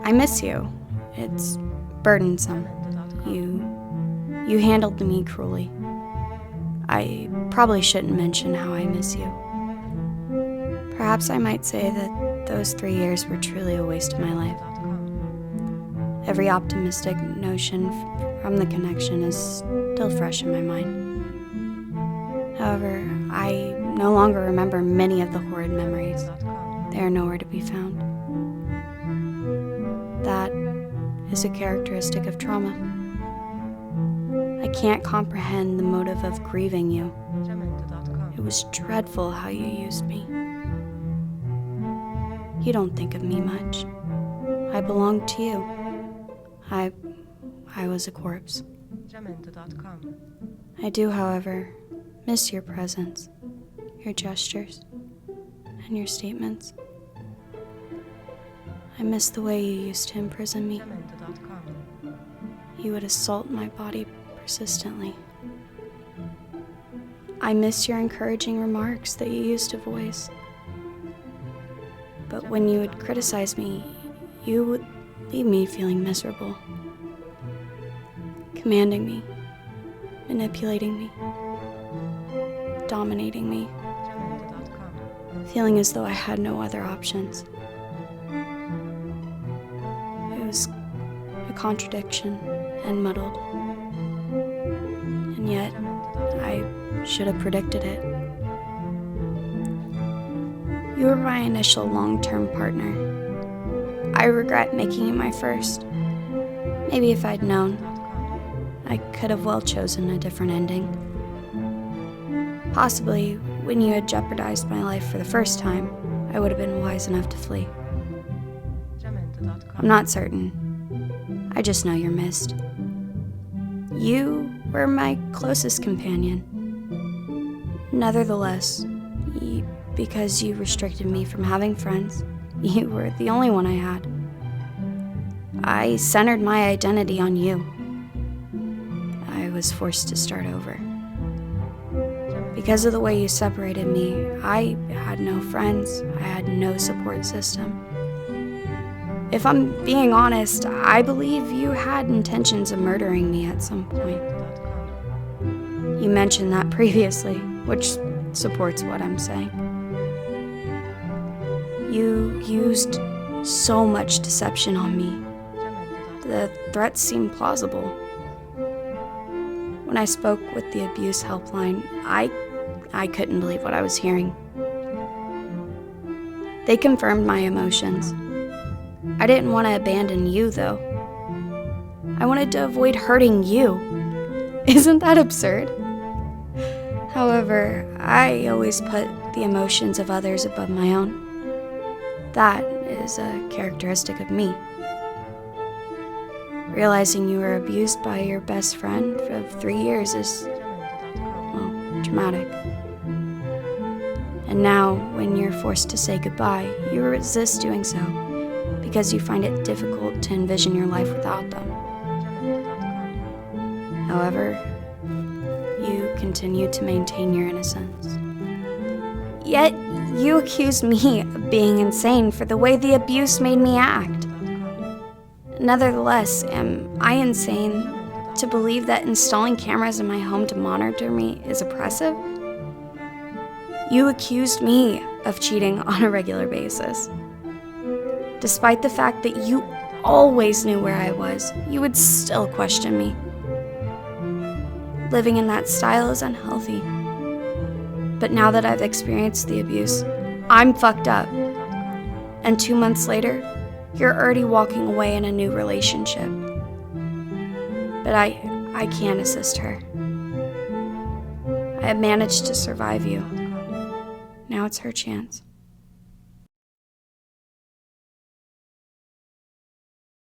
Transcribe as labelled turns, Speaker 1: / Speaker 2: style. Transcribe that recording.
Speaker 1: I miss you. It's burdensome. You handled me cruelly. I probably shouldn't mention how I miss you. Perhaps I might say that those 3 years were truly a waste of my life. Every optimistic notion from the connection is still fresh in my mind. However, I no longer remember many of the horrid memories. They are nowhere to be found. That is a characteristic of trauma. I can't comprehend the motive of grieving you. It was dreadful how you used me. You don't think of me much. I belonged to you. I was a corpse. I do, however, miss your presence, your gestures, and your statements. I miss the way you used to imprison me. You would assault my body persistently. I miss your encouraging remarks that you used to voice. But when you would criticize me, you would leave me feeling miserable, commanding me, manipulating me, dominating me, feeling as though I had no other options. It was a contradiction and muddled, and yet I should have predicted it. You were my initial long-term partner. I regret making you my first. Maybe if I'd known, I could have well chosen a different ending. Possibly, when you had jeopardized my life for the first time, I would have been wise enough to flee. I'm not certain. I just know you're missed. You were my closest companion. Nevertheless, because you restricted me from having friends, you were the only one I had. I centered my identity on you. I was forced to start over. Because of the way you separated me, I had no friends. I had no support system. If I'm being honest, I believe you had intentions of murdering me at some point. You mentioned that previously, which supports what I'm saying. You used so much deception on me. The threats seemed plausible. When I spoke with the abuse helpline, I couldn't believe what I was hearing. They confirmed my emotions. I didn't want to abandon you, though. I wanted to avoid hurting you. Isn't that absurd? However, I always put the emotions of others above my own. That is a characteristic of me. Realizing you were abused by your best friend for 3 years is, well, traumatic. And now, when you're forced to say goodbye, you resist doing so because you find it difficult to envision your life without them. However, you continue to maintain your innocence. Yet, you accuse me of being insane for the way the abuse made me act. Nevertheless, am I insane to believe that installing cameras in my home to monitor me is oppressive? You accused me of cheating on a regular basis. Despite the fact that you always knew where I was, you would still question me. Living in that style is unhealthy. But now that I've experienced the abuse, I'm fucked up. And 2 months later, you're already walking away in a new relationship. But I can't assist her. I have managed to survive you. Now it's her chance.